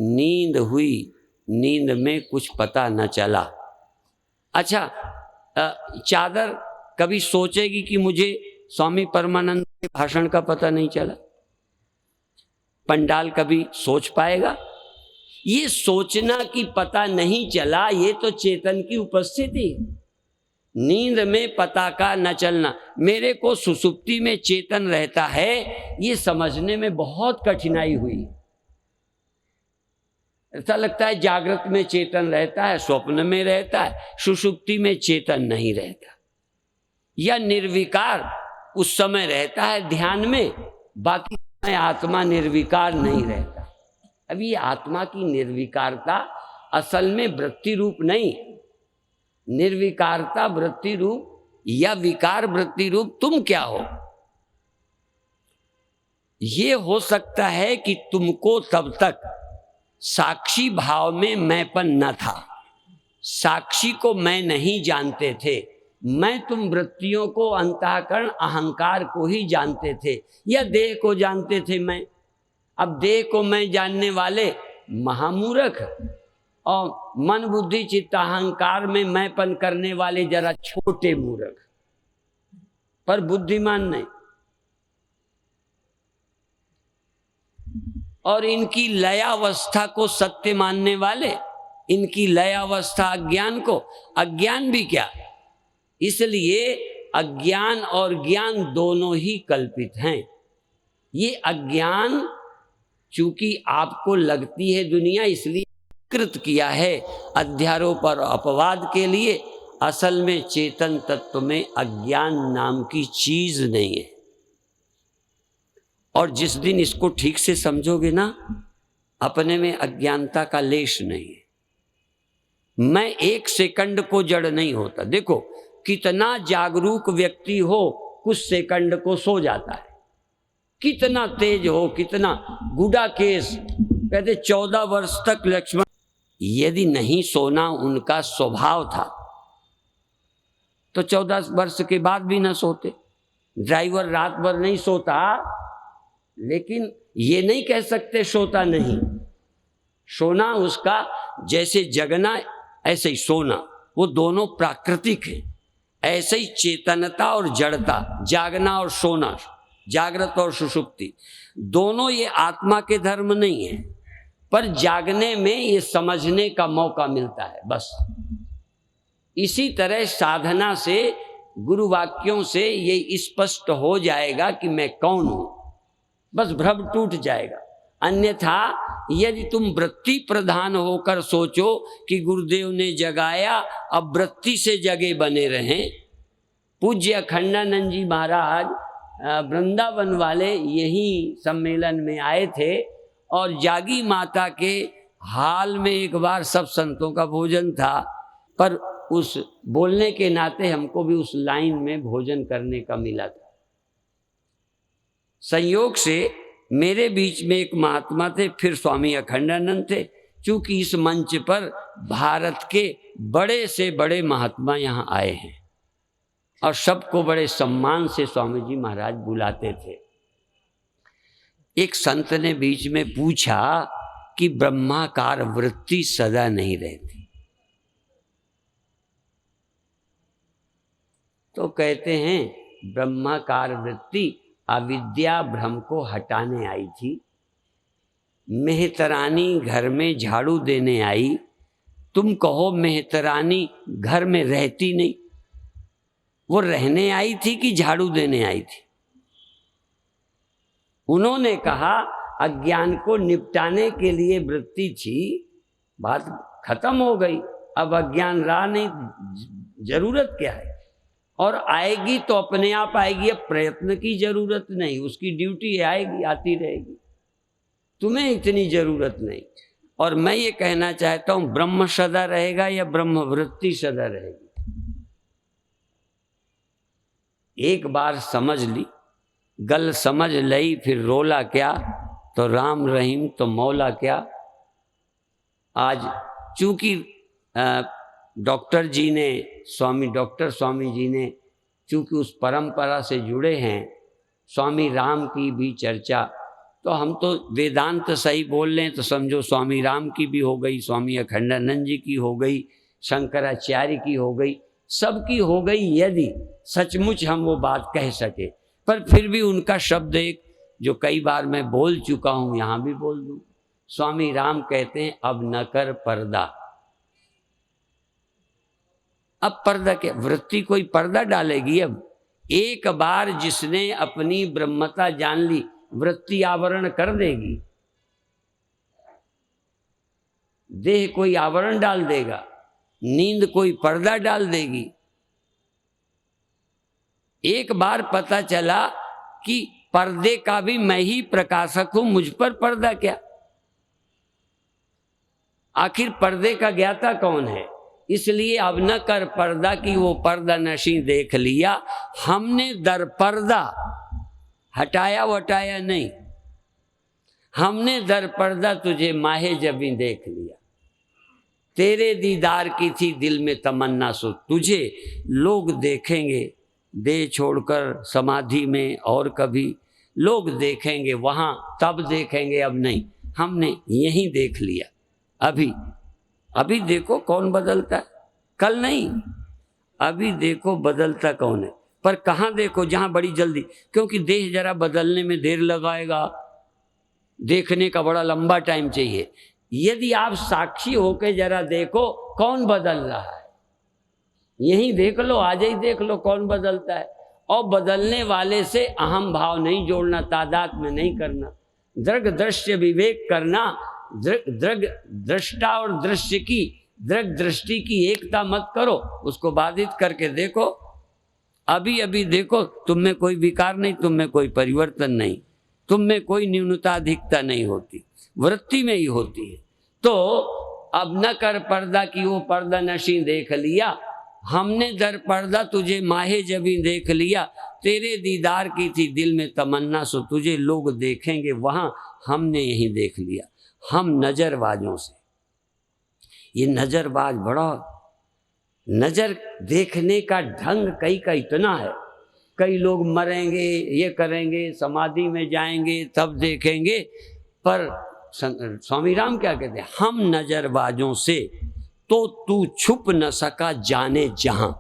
नींद हुई, नींद में कुछ पता न चला। अच्छा, चादर कभी सोचेगी कि मुझे स्वामी परमानंद के भाषण का पता नहीं चला? पंडाल कभी सोच पाएगा? ये सोचना कि पता नहीं चला, ये तो चेतन की उपस्थिति। नींद में पता का न चलना, मेरे को सुसुप्ति में चेतन रहता है, ये समझने में बहुत कठिनाई हुई। ऐसा लगता है जागृत में चेतन रहता है, स्वप्न में रहता है, सुषुप्ति में चेतन नहीं रहता, या निर्विकार उस समय रहता है ध्यान में, बाकी समय आत्मा निर्विकार नहीं रहता। अब ये आत्मा की निर्विकारता असल में वृत्ति रूप नहीं, निर्विकारता वृत्ति रूप या विकार वृत्ति रूप तुम क्या हो? ये हो सकता है कि तुमको तब तक साक्षी भाव में मैंपन न था, साक्षी को मैं नहीं जानते थे, मैं तुम वृत्तियों को, अंतःकरण अहंकार को ही जानते थे, या देह को जानते थे मैं। अब देह को मैं जानने वाले महामूर्ख और मन बुद्धि चित्त अहंकार में मैंपन करने वाले जरा छोटे मूर्ख, पर बुद्धिमान नहीं। और इनकी लयावस्था को सत्य मानने वाले, इनकी लयावस्था अज्ञान को, अज्ञान भी क्या, इसलिए अज्ञान और ज्ञान दोनों ही कल्पित हैं। ये अज्ञान चूंकि आपको लगती है दुनिया, इसलिए कृत किया है अध्यारोप और अपवाद के लिए। असल में चेतन तत्व में अज्ञान नाम की चीज नहीं है। और जिस दिन इसको ठीक से समझोगे ना, अपने में अज्ञानता का लेश नहीं है। मैं एक सेकंड को जड़ नहीं होता। देखो कितना जागरूक व्यक्ति हो, कुछ सेकंड को सो जाता है, कितना तेज हो, कितना गुडा केस कहते 14 वर्ष तक लक्ष्मण, यदि नहीं सोना उनका स्वभाव था तो 14 वर्ष के बाद भी ना सोते। ड्राइवर रात भर नहीं सोता, लेकिन ये नहीं कह सकते सोता नहीं। सोना उसका, जैसे जगना ऐसे ही सोना, वो दोनों प्राकृतिक है। ऐसे ही चेतनता और जड़ता, जागना और सोना, जागृत और सुषुप्ति, दोनों ये आत्मा के धर्म नहीं है, पर जागने में ये समझने का मौका मिलता है बस। इसी तरह साधना से, गुरु वाक्यों से ये स्पष्ट हो जाएगा कि मैं कौन हूं, बस भ्रम टूट जाएगा। अन्यथा यदि तुम वृत्ति प्रधान होकर सोचो कि गुरुदेव ने जगाया, अब वृत्ति से जगे बने रहें। पूज्य अखंडानंद जी महाराज वृंदावन वाले यही सम्मेलन में आए थे, और जागी माता के हाल में एक बार सब संतों का भोजन था, पर उस बोलने के नाते हमको भी उस लाइन में भोजन करने का मिला था। संयोग से मेरे बीच में एक महात्मा थे, फिर स्वामी अखंडानंद थे। चूंकि इस मंच पर भारत के बड़े से बड़े महात्मा यहाँ आए हैं और सबको बड़े सम्मान से स्वामी जी महाराज बुलाते थे। एक संत ने बीच में पूछा कि ब्रह्माकार वृत्ति सदा नहीं रहती, तो कहते हैं ब्रह्माकार वृत्ति अविद्या भ्रम को हटाने आई थी। मेहतरानी घर में झाड़ू देने आई, तुम कहो मेहतरानी घर में रहती नहीं, वो रहने आई थी कि झाड़ू देने आई थी? उन्होंने कहा अज्ञान को निपटाने के लिए वृत्ति थी, बात खत्म हो गई, अब अज्ञान रहा नहीं, जरूरत क्या है? और आएगी तो अपने आप आएगी, अब प्रयत्न की जरूरत नहीं, उसकी ड्यूटी आएगी, आती रहेगी, तुम्हें इतनी जरूरत नहीं। और मैं ये कहना चाहता हूं, ब्रह्म सदा रहेगा या ब्रह्म वृत्ति सदा रहेगी? एक बार समझ ली, गल समझ लई, फिर रोला क्या, तो राम रहीम तो मौला क्या। आज चूंकि डॉक्टर जी ने, डॉक्टर स्वामी जी ने चूंकि उस परंपरा से जुड़े हैं, स्वामी राम की भी चर्चा तो हम तो वेदांत सही बोल रहे हैं तो समझो स्वामी राम की भी हो गई, स्वामी अखंडानंद जी की हो गई, शंकराचार्य की हो गई, सबकी हो गई, यदि सचमुच हम वो बात कह सके। पर फिर भी उनका शब्द एक जो कई बार मैं बोल चुका हूं, यहां भी बोल दूं। स्वामी राम कहते हैं अब न कर पर्दा। अब पर्दा क्या, वृत्ति कोई पर्दा डालेगी? अब एक बार जिसने अपनी ब्रह्मता जान ली, वृत्ति आवरण कर देगी? देह कोई आवरण डाल देगा? नींद कोई पर्दा डाल देगी? एक बार पता चला कि पर्दे का भी मैं ही प्रकाशक हूं, मुझ पर पर्दा क्या? आखिर पर्दे का ज्ञाता कौन है? इसलिए अब न कर पर्दा की वो पर्दा नशी देख लिया हमने, दर पर्दा हटाया वटाया नहीं, हमने दर पर्दा तुझे माहे जबी देख लिया। तेरे दीदार की थी दिल में तमन्ना, सो तुझे लोग देखेंगे दे छोड़कर समाधि में, और कभी लोग देखेंगे वहां, तब देखेंगे अब नहीं, हमने यहीं देख लिया। अभी अभी देखो कौन बदलता है, कल नहीं, अभी देखो बदलता कौन है। पर कहाँ देखो? जहां बड़ी जल्दी, क्योंकि देह जरा बदलने में देर लगाएगा, देखने का बड़ा लंबा टाइम चाहिए। यदि आप साक्षी होके जरा देखो कौन बदल रहा है, यहीं देख लो, आज ही देख लो कौन बदलता है। और बदलने वाले से अहम भाव नहीं जोड़ना, तादाद में नहीं करना, दृग दृश्य विवेक करना, दृग दृष्टा और दृश्य की, दृग दृष्टि की एकता मत करो, उसको बाधित करके देखो। अभी अभी देखो, तुम में कोई विकार नहीं, तुम में कोई परिवर्तन नहीं, तुम में कोई न्यूनता अधिकता नहीं होती, वृत्ति में ही होती है। तो अब न कर पर्दा की वो पर्दा नशी देख लिया हमने, दर पर्दा तुझे माहे जबी देख लिया। तेरे दीदार की थी दिल में तमन्ना, सो तुझे लोग देखेंगे वहां, हमने यहीं देख लिया। हम नजरबाजों से, ये नजरबाज बड़ा, नजर देखने का ढंग कई का इतना है, कई लोग मरेंगे, ये करेंगे, समाधि में जाएंगे तब देखेंगे। पर स्वामी राम क्या कहते हैं? हम नजरबाजों से तो तू छुप न सका जाने जहां।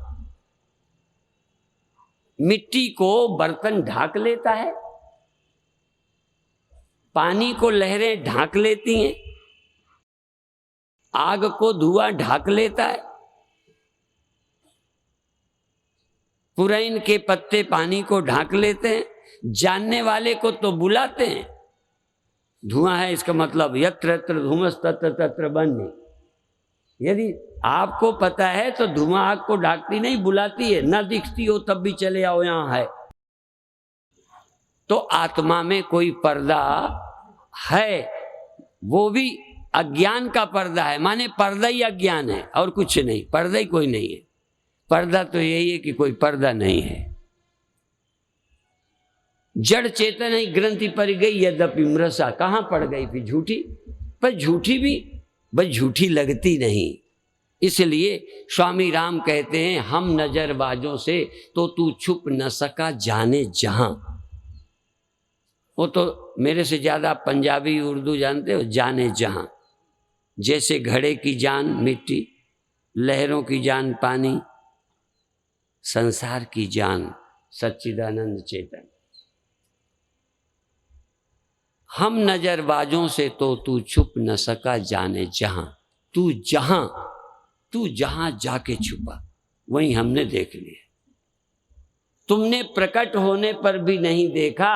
मिट्टी को बर्तन ढाक लेता है, पानी को लहरें ढाक लेती हैं, आग को धुआं ढाक लेता है, पुरैन के पत्ते पानी को ढाक लेते हैं, जानने वाले को तो बुलाते हैं। धुआं है इसका मतलब यत्र यत्र धूमस तत्र तत्र बन्नी। यदि आपको पता है तो धुआं आग को ढाकती नहीं, बुलाती है, ना दिखती हो तब भी चले आओ यहां है। तो आत्मा में कोई पर्दा है, वो भी अज्ञान का पर्दा है, माने पर्दा ही अज्ञान है और कुछ नहीं, पर्दा ही कोई नहीं है। पर्दा तो यही है कि कोई पर्दा नहीं है। जड़ चेतन ही ग्रंथि पड़ गई यद्यपि मृषा, कहां पड़ गई फिर? झूठी, पर झूठी भी बस झूठी लगती नहीं। इसलिए स्वामी राम कहते हैं हम नजरबाजों से तो तू छुप न सका जाने जहां। वो तो मेरे से ज्यादा पंजाबी उर्दू जानते हो, जाने जहां। जैसे घड़े की जान मिट्टी, लहरों की जान पानी, संसार की जान सच्चिदानंद चेतन। हम नजरबाजों से तो तू छुप न सका जाने जहां। तू जहां जाके छुपा वहीं हमने देख लिया। तुमने प्रकट होने पर भी नहीं देखा।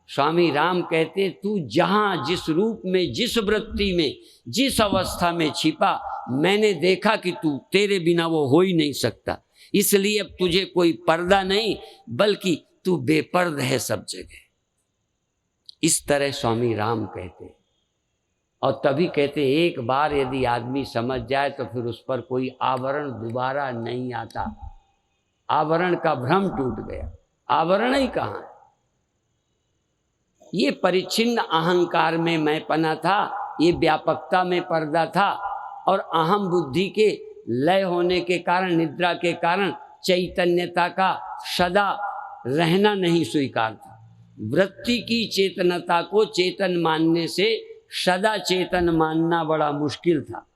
स्वामी राम कहते तू जहां जिस रूप में, जिस वृत्ति में, जिस अवस्था में छिपा, मैंने देखा कि तू, तेरे बिना वो हो ही नहीं सकता। इसलिए अब तुझे कोई पर्दा नहीं, बल्कि तू बेपर्द है सब जगह। इस तरह स्वामी राम कहते। और तभी कहते एक बार यदि आदमी समझ जाए तो फिर उस पर कोई आवरण दोबारा नहीं आता। आवरण का भ्रम टूट गया। आवरण ही कहाँ है? ये परिच्छिन्न अहंकार में मैंपना था, ये व्यापकता में पर्दा था, और अहम बुद्धि के लय होने के कारण, निद्रा के कारण चैतन्यता का सदा रहना नहीं स्वीकार था। वृत्ति की चेतनता को चेतन मानने से सदा चेतन मानना बड़ा मुश्किल था,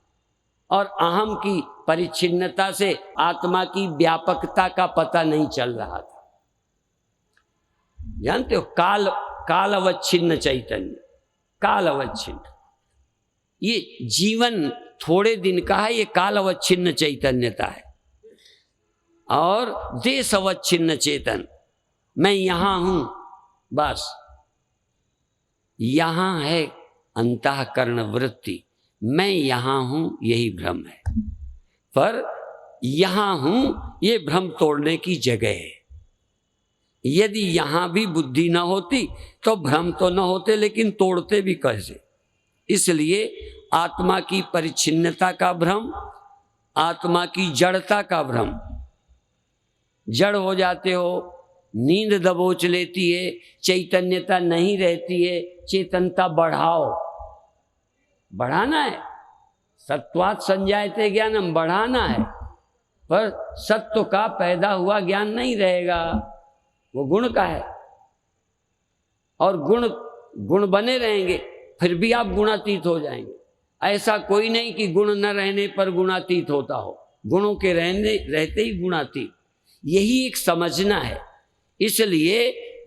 और अहम की परिच्छिन्नता से आत्मा की व्यापकता का पता नहीं चल रहा था। जानते हो, काल अवच्छिन्न चैतन्य, काल अवच्छिन्न, ये जीवन थोड़े दिन का है, ये काल अवच्छिन्न चैतन्यता है। और देश अवच्छिन्न चेतन, मैं यहां हूं, बस यहां है अंतःकरण वृत्ति, मैं यहां हूं, यही भ्रम है। पर यहां हूं ये भ्रम तोड़ने की जगह है। यदि यहां भी बुद्धि न होती तो भ्रम तो न होते, लेकिन तोड़ते भी कैसे? इसलिए आत्मा की परिच्छिन्नता का भ्रम, आत्मा की जड़ता का भ्रम, जड़ हो जाते हो, नींद दबोच लेती है, चैतन्यता नहीं रहती है, चेतनता बढ़ाओ, बढ़ाना है, सत्वात् संजायते ज्ञानम, बढ़ाना है, पर सत्व का पैदा हुआ ज्ञान नहीं रहेगा, वो गुण का है, और गुण बने रहेंगे, फिर भी आप गुणातीत हो जाएंगे। ऐसा कोई नहीं कि गुण न रहने पर गुणातीत होता हो, गुणों के रहते ही गुणातीत, यही एक समझना है। इसलिए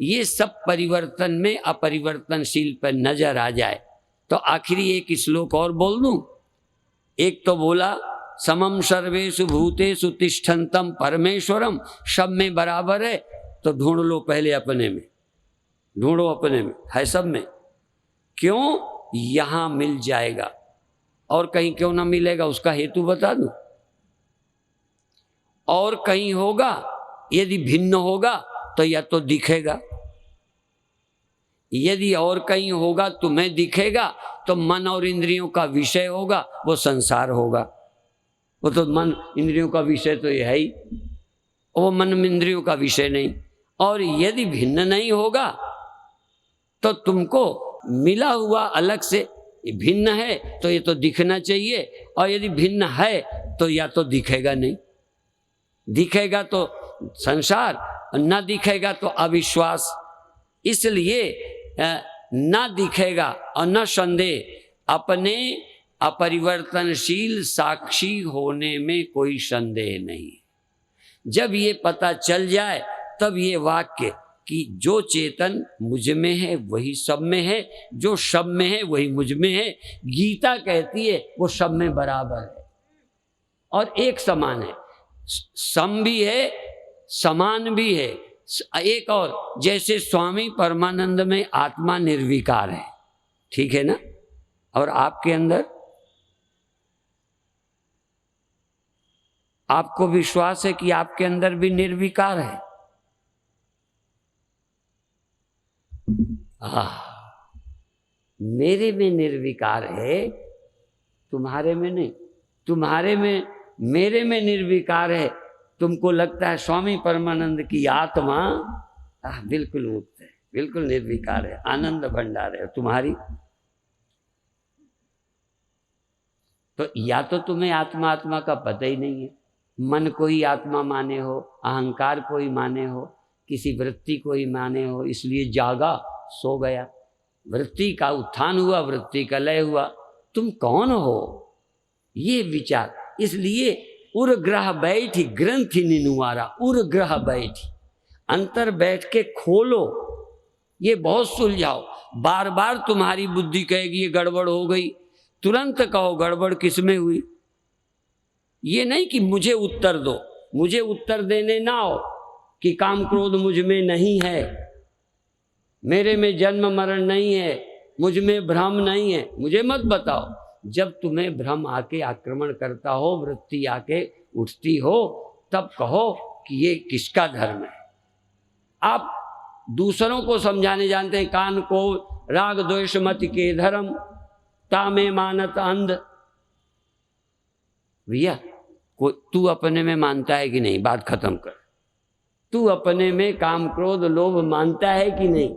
ये सब परिवर्तन में अपरिवर्तनशील पर नजर आ जाए। तो आखिरी एक श्लोक और बोल दूं। एक तो बोला समम सर्वेषु भूतेषु तिष्ठन्तम परमेश्वरम, सब में बराबर है, तो ढूंढ लो पहले अपने में, ढूंढो अपने में, है सब में। क्यों? यहां मिल जाएगा, और कहीं क्यों ना मिलेगा उसका हेतु बता दूं। और कहीं होगा, यदि भिन्न होगा तो या तो दिखेगा, यदि और कहीं होगा तुम्हें दिखेगा तो मन और इंद्रियों का विषय होगा, वो संसार होगा। वो तो मन इंद्रियों का विषय तो ये है ही, वो मन इंद्रियों का विषय नहीं। और यदि भिन्न नहीं होगा तो तुमको मिला हुआ अलग से भिन्न है तो ये तो दिखना चाहिए, और यदि भिन्न है तो या तो दिखेगा नहीं, दिखेगा तो संसार, न दिखेगा तो अविश्वास। इसलिए न दिखेगा और न संदेह, अपने अपरिवर्तनशील साक्षी होने में कोई संदेह नहीं। जब ये पता चल जाए तब ये वाक्य कि जो चेतन मुझ में है वही सब में है, जो सब में है वही मुझ में है, गीता कहती है वो सब में बराबर है और एक समान है, सम भी है समान भी है। एक और, जैसे स्वामी परमानंद में आत्मा निर्विकार है, ठीक है ना, और आपके अंदर आपको विश्वास है कि आपके अंदर भी निर्विकार है। मेरे में निर्विकार है, तुम्हारे में नहीं, तुम्हारे में मेरे में निर्विकार है। तुमको लगता है स्वामी परमानंद की आत्मा बिल्कुल मुक्त है, बिल्कुल निर्विकार है, आनंद भंडार है, तुम्हारी तो या तो तुम्हें आत्मा आत्मा का पता ही नहीं है, मन को ही आत्मा माने हो, अहंकार को ही माने हो, किसी वृत्ति को ही माने हो, इसलिए जागा सो गया, वृत्ति का उत्थान हुआ, वृत्ति का लय हुआ। तुम कौन हो ये विचार। इसलिए उर ग्रह बैठी ग्रंथि निनुआरा, उर ग्रह बैठी, अंतर बैठ के खोलो, ये बहुत सुलझाओ। बार बार तुम्हारी बुद्धि कहेगी ये गड़बड़ हो गई, तुरंत कहो गड़बड़ किसमें हुई। ये नहीं कि मुझे उत्तर दो, मुझे उत्तर देने ना हो कि काम क्रोध मुझ में नहीं है, मेरे में जन्म मरण नहीं है, मुझ में भ्रम नहीं है, मुझे मत बताओ। जब तुम्हें भ्रम आके आक्रमण करता हो, वृत्ति आके उठती हो, तब कहो कि ये किसका धर्म है। आप दूसरों को समझाने जानते हैं, कान को राग द्वेष मत के धर्म तामे मानत अंध। भैया तू अपने में मानता है कि नहीं, बात खत्म कर। तू अपने में काम क्रोध लोभ मानता है कि नहीं,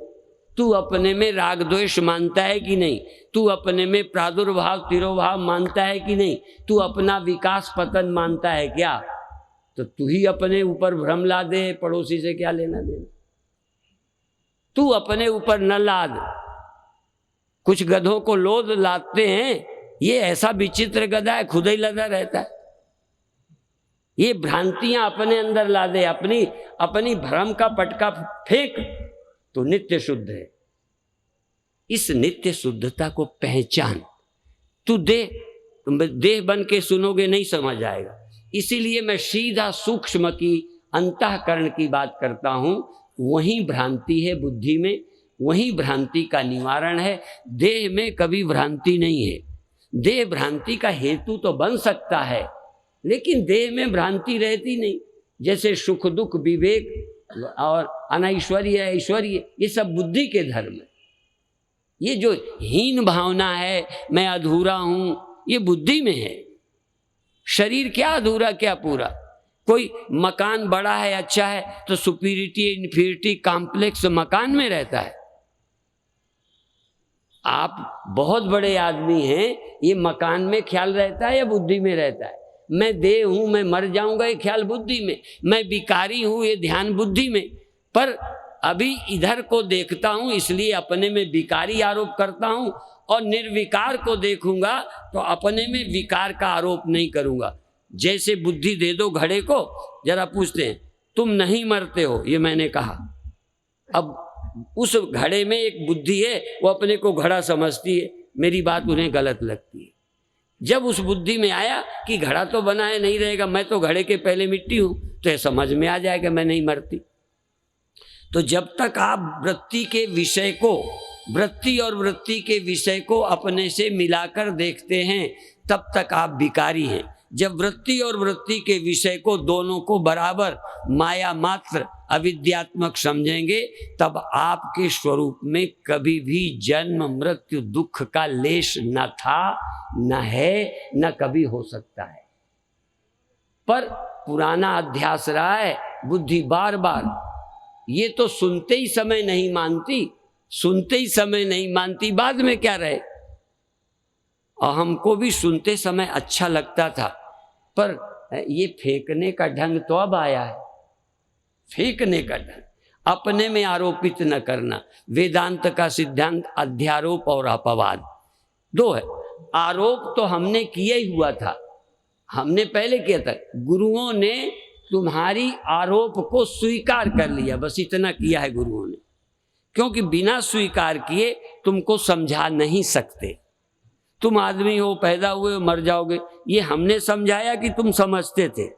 तू अपने में राग द्वेष मानता है कि नहीं, तू अपने में प्रादुर्भाव तिरोभाव मानता है कि नहीं, तू अपना विकास पतन मानता है क्या। तो तू ही अपने ऊपर भ्रम ला दे, पड़ोसी से क्या लेना देना। तू अपने ऊपर न लाद। कुछ गधों को लोद लादते हैं, ये ऐसा विचित्र गधा है, खुद ही लदा रहता है। ये भ्रांतियां अपने अंदर लादे, अपनी भ्रम का पटका फेंक तो नित्य शुद्ध है। इस नित्य शुद्धता को पहचान। तू देह बन के सुनोगे नहीं समझ आएगा। इसीलिए मैं सीधा सूक्ष्म की, अंतःकरण की बात करता हूं। वही भ्रांति है बुद्धि में, वही भ्रांति का निवारण है। देह में कभी भ्रांति नहीं है। देह भ्रांति का हेतु तो बन सकता है, लेकिन देह में भ्रांति रहती नहीं। जैसे सुख दुख, विवेक और अनैश्वर्य ऐश्वर्य, ये सब बुद्धि के धर्म है। ये जो हीन भावना है, मैं अधूरा हूं, ये बुद्धि में है। शरीर क्या अधूरा क्या पूरा। कोई मकान बड़ा है, अच्छा है, तो सुपीरियरिटी इन्फीरियरिटी कॉम्प्लेक्स मकान में रहता है। आप बहुत बड़े आदमी हैं, ये मकान में ख्याल रहता है या बुद्धि में रहता है? मैं देह हूं, मैं मर जाऊंगा, ये ख्याल बुद्धि में। मैं विकारी हूं, ये ध्यान बुद्धि में। पर अभी इधर को देखता हूं, इसलिए अपने में विकारी आरोप करता हूं, और निर्विकार को देखूंगा तो अपने में विकार का आरोप नहीं करूंगा। जैसे बुद्धि दे दो घड़े को, जरा पूछते हैं तुम नहीं मरते हो, ये मैंने कहा। अब उस घड़े में एक बुद्धि है, वो अपने को घड़ा समझती है, मेरी बात उन्हें गलत लगती है। जब उस बुद्धि में आया कि घड़ा तो बना है, नहीं रहेगा, मैं तो घड़े के पहले मिट्टी हूं, तो ये समझ में आ जाएगा मैं नहीं मरती। तो जब तक आप वृत्ति के विषय को, वृत्ति और वृत्ति के विषय को अपने से मिलाकर देखते हैं, तब तक आप विकारी हैं। जब वृत्ति और वृत्ति के विषय को, दोनों को बराबर माया मात्र अविद्यात्मक समझेंगे, तब आपके स्वरूप में कभी भी जन्म मृत्यु दुख का लेश न था, न है, न कभी हो सकता है। पर पुराना अध्यास रहा है, बुद्धि बार बार ये तो सुनते ही समय नहीं मानती, सुनते ही समय नहीं मानती, बाद में क्या रहे। और हमको भी सुनते समय अच्छा लगता था, पर ये फेंकने का ढंग तो अब आया है। फेंकने का ढंग, अपने में आरोपित न करना। वेदांत का सिद्धांत अध्यारोप और अपवाद दो है। आरोप तो हमने किया ही हुआ था, हमने पहले किया था। गुरुओं ने तुम्हारी आरोप को स्वीकार कर लिया, बस इतना किया है गुरुओं ने। क्योंकि बिना स्वीकार किए तुमको समझा नहीं सकते। तुम आदमी हो, पैदा हुए हो, मर जाओगे, ये हमने समझाया कि तुम समझते थे।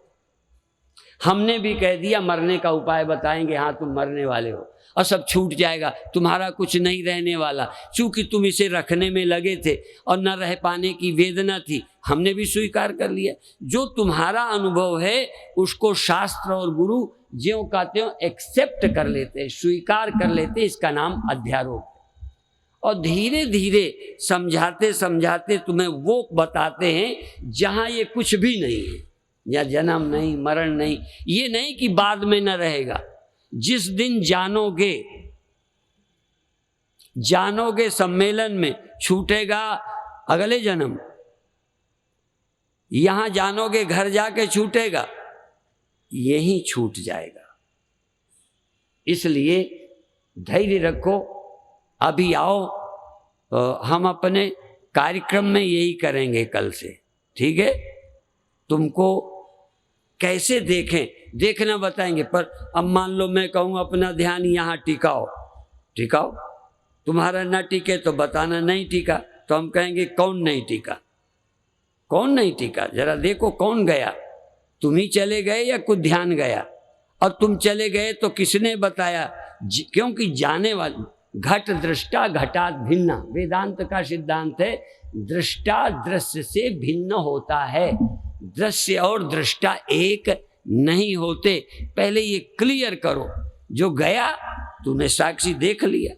हमने भी कह दिया मरने का उपाय बताएंगे, हाँ तुम मरने वाले हो और सब छूट जाएगा, तुम्हारा कुछ नहीं रहने वाला। चूंकि तुम इसे रखने में लगे थे और न रह पाने की वेदना थी, हमने भी स्वीकार कर लिया। जो तुम्हारा अनुभव है उसको शास्त्र और गुरु ज्यों का त्यों एक्सेप्ट कर लेते हैं, स्वीकार कर लेते हैं। इसका नाम अध्यारोप। और धीरे धीरे समझाते समझाते तुम्हें वो बताते हैं जहां ये कुछ भी नहीं है, या जन्म नहीं, मरण नहीं। ये नहीं कि बाद में न रहेगा। जिस दिन जानोगे सम्मेलन में, छूटेगा अगले जन्म। यहां जानोगे घर जाके छूटेगा, यही छूट जाएगा। इसलिए धैर्य रखो। अभी आओ, हम अपने कार्यक्रम में यही करेंगे कल से, ठीक है? तुमको कैसे देखें, देखना बताएंगे। पर अब मान लो मैं कहूँ अपना ध्यान यहाँ टिकाओ, टिकाओ, तुम्हारा ना टिके तो बताना नहीं टिका। तो हम कहेंगे कौन नहीं टिका, कौन नहीं टिका, जरा देखो कौन गया। तुम ही चले गए या कुछ ध्यान गया? और तुम चले गए तो किसने बताया? क्योंकि जाने वाले घट दृष्टा घटात भिन्ना, वेदांत का सिद्धांत है। दृष्टा दृश्य से भिन्न होता है, दृश्य और दृष्टा एक नहीं होते। पहले ये क्लियर करो। जो गया तूने साक्षी देख लिया,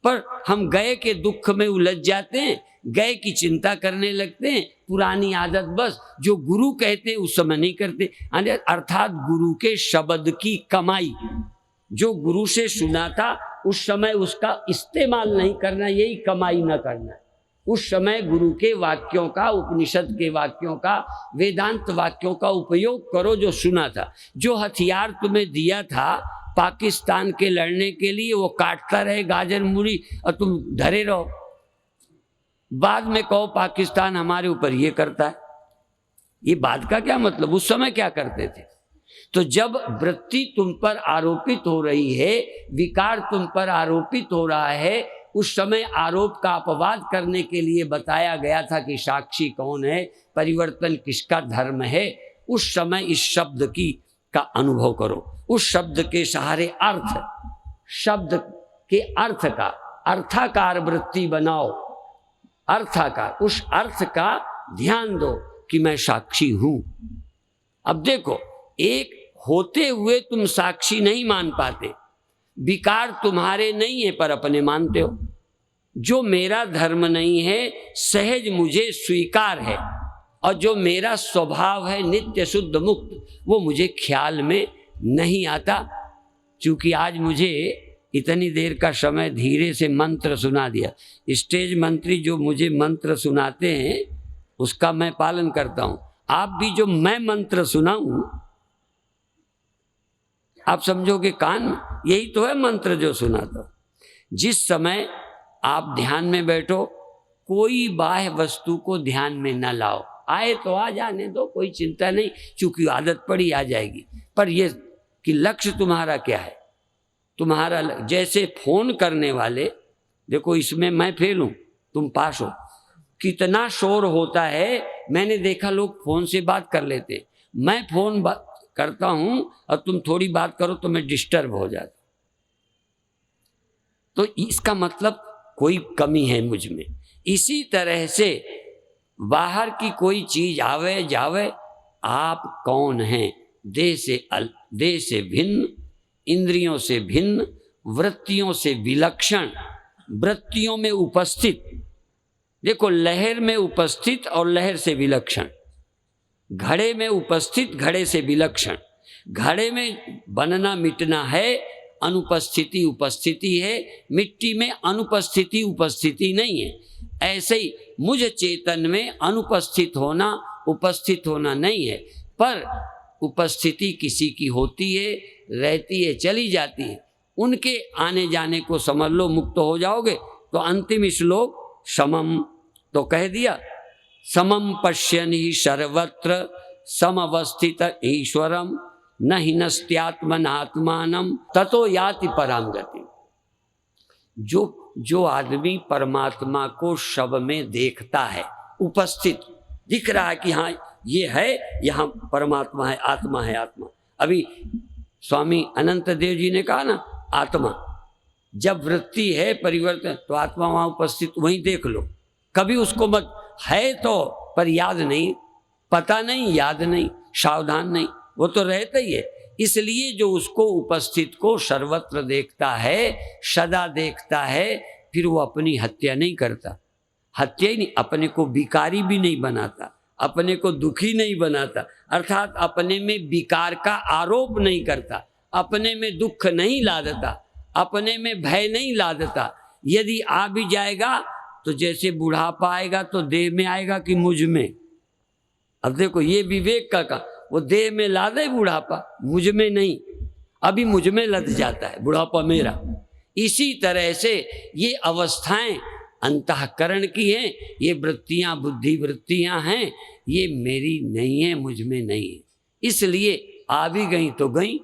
पर हम गए के दुख में उलझ जाते हैं, गए की चिंता करने लगते हैं। पुरानी आदत, बस जो गुरु कहते हैं उस समय नहीं करते। अर्थात गुरु के शब्द की कमाई, जो गुरु से सुना था उस समय उसका इस्तेमाल नहीं करना, यही कमाई न करना। उस समय गुरु के वाक्यों का, उपनिषद के वाक्यों का, वेदांत वाक्यों का उपयोग करो जो सुना था। जो हथियार तुम्हें दिया था पाकिस्तान के लड़ने के लिए वो काटता रहे गाजर मूली और तुम धरे रहो, बाद में कहो पाकिस्तान हमारे ऊपर ये करता है। ये बात का क्या मतलब? उस समय क्या करते थे? तो जब वृत्ति तुम पर आरोपित हो रही है, विकार तुम पर आरोपित हो रहा है, उस समय आरोप का अपवाद करने के लिए बताया गया था कि साक्षी कौन है, परिवर्तन किसका धर्म है। उस समय इस शब्द की का अनुभव करो, उस शब्द के सहारे अर्थ, शब्द के अर्थ का अर्थाकार वृत्ति बनाओ, अर्थाकार, उस अर्थ का ध्यान दो कि मैं साक्षी हूं। अब देखो, एक होते हुए तुम साक्षी नहीं मान पाते, विकार तुम्हारे नहीं है पर अपने मानते हो। जो मेरा धर्म नहीं है सहज मुझे स्वीकार है, और जो मेरा स्वभाव है नित्य शुद्ध मुक्त, वो मुझे ख्याल में नहीं आता। क्योंकि आज मुझे इतनी देर का समय धीरे से मंत्र सुना दिया, स्टेज मंत्री जो मुझे मंत्र सुनाते हैं उसका मैं पालन करता हूं। आप भी जो मैं मंत्र सुनाऊं, आप समझोगे कान, यही तो है मंत्र जो सुनाता हूं। जिस समय आप ध्यान में बैठो, कोई बाह्य वस्तु को ध्यान में न लाओ, आए तो आ जाने दो, कोई चिंता नहीं, चूंकि आदत पड़ी आ जाएगी। पर यह कि लक्ष्य तुम्हारा क्या है, तुम्हारा जैसे फोन करने वाले, देखो इसमें मैं फेल हूं, तुम पास हो। कितना शोर होता है, मैंने देखा लोग फोन से बात कर लेते, मैं फोन करता हूं और तुम थोड़ी बात करो तो मैं डिस्टर्ब हो जाता। तो इसका मतलब कोई कमी है मुझ में। इसी तरह से बाहर की कोई चीज आवे जावे, आप कौन हैं? देह से भिन्न, इंद्रियों से भिन्न, वृत्तियों से विलक्षण, वृत्तियों में उपस्थित। देखो, लहर में उपस्थित और लहर से विलक्षण, घड़े में उपस्थित, घड़े से विलक्षण। घड़े में बनना मिटना है, अनुपस्थिति उपस्थिति है, मिट्टी में अनुपस्थिति उपस्थिति नहीं है। ऐसे ही मुझ चेतन में अनुपस्थित होना उपस्थित होना नहीं है, पर उपस्थिति किसी की होती है, रहती है, चली जाती है। उनके आने जाने को समझ लो, मुक्त हो जाओगे। तो अंतिम श्लोक समम तो कह दिया, समम पश्यन् हि सर्वत्र समवस्थित ईश्वरम न हिनस्त्यात्मनात्मानं ततो याति पराम गति। जो आदमी परमात्मा को शव में देखता है, उपस्थित दिख रहा है कि हाँ ये है, यहाँ परमात्मा है, आत्मा है, आत्मा। अभी स्वामी अनंत देव जी ने कहा ना, आत्मा जब वृत्ति है परिवर्तन, तो आत्मा वहाँ उपस्थित, वहीं देख लो। कभी उसको मत, है तो पर याद नहीं, पता नहीं, याद नहीं, सावधान नहीं, वो तो रहता ही है। इसलिए जो उसको उपस्थित को सर्वत्र देखता है, सदा देखता है, फिर वो अपनी हत्या नहीं करता। हत्या ही नहीं, अपने को विकारी भी नहीं बनाता, अपने को दुखी नहीं बनाता, अर्थात अपने में विकार का आरोप नहीं करता, अपने में दुख नहीं लादता, अपने में भय नहीं लादता। यदि आ भी जाएगा तो जैसे बुढ़ापा आएगा तो देह में आएगा कि मुझ में। अब देखो, ये विवेक का वो देह में लादे बुढ़ापा, मुझ में नहीं। अभी मुझ में लद जाता है बुढ़ापा मेरा। इसी तरह से ये अवस्थाएं अंतःकरण की हैं, ये वृत्तियां बुद्धि वृत्तियां हैं, ये मेरी नहीं है, मुझ में नहीं है। इसलिए आ भी गई तो गई,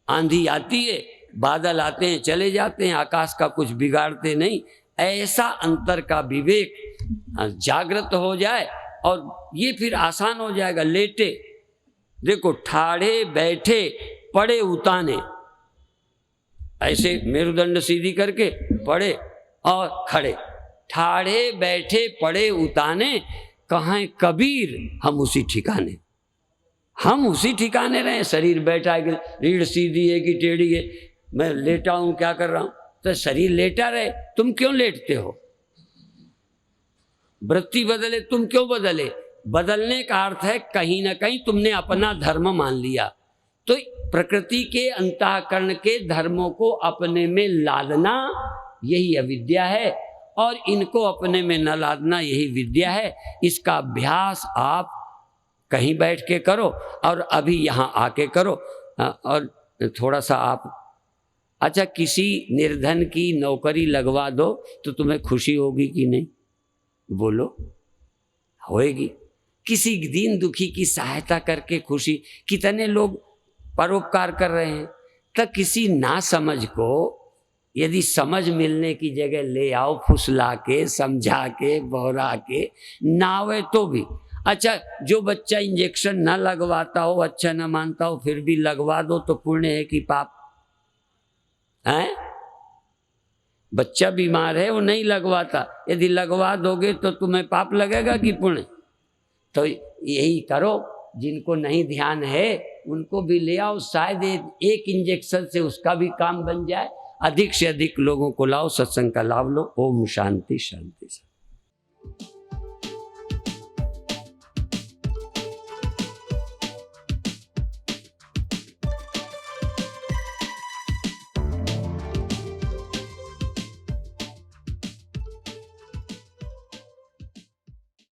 आंधी आती है, बादल आते हैं चले जाते हैं, आकाश का कुछ बिगाड़ते नहीं। ऐसा अंतर का विवेक जागृत हो जाए और ये फिर आसान हो जाएगा। लेटे देखो, ठाड़े बैठे पड़े उताने, ऐसे मेरुदंड सीधी करके पड़े और खड़े, ठाड़े बैठे पड़े उताने, कहाँ कबीर हम उसी ठिकाने, हम उसी ठिकाने रहे। शरीर बैठा है, रीढ़ सीधी है कि टेढ़ी है, मैं लेटा हूं, क्या कर रहा हूं? तो शरीर लेटा रहे, तुम क्यों लेटते हो? वृत्ति बदले, तुम क्यों बदले? बदलने का अर्थ है कहीं ना कहीं तुमने अपना धर्म मान लिया। तो प्रकृति के अंतःकरण के धर्मों को अपने में लादना यही अविद्या है, और इनको अपने में न लादना यही विद्या है। इसका अभ्यास आप कहीं बैठ के करो और अभी यहाँ आके करो, और थोड़ा सा आप अच्छा, किसी निर्धन की नौकरी लगवा दो तो तुम्हें खुशी होगी कि नहीं? बोलो, होएगी। किसी दीन दुखी की सहायता करके खुशी, कितने लोग परोपकार कर रहे हैं। तो किसी ना समझ को यदि समझ मिलने की जगह ले आओ, फुसला के, समझा के, बहरा के, ना आवे तो भी अच्छा। जो बच्चा इंजेक्शन ना लगवाता हो, अच्छा ना मानता हो, फिर भी लगवा दो तो पुण्य है कि पाप है? बच्चा बीमार है, वो नहीं लगवाता, यदि लगवा दोगे तो तुम्हें पाप लगेगा कि पुण्य? तो यही करो, जिनको नहीं ध्यान है उनको भी ले आओ, शायद एक इंजेक्शन से उसका भी काम बन जाए। अधिक से अधिक लोगों को लाओ, सत्संग का लाभ लो। ओम शांति शांति शांति।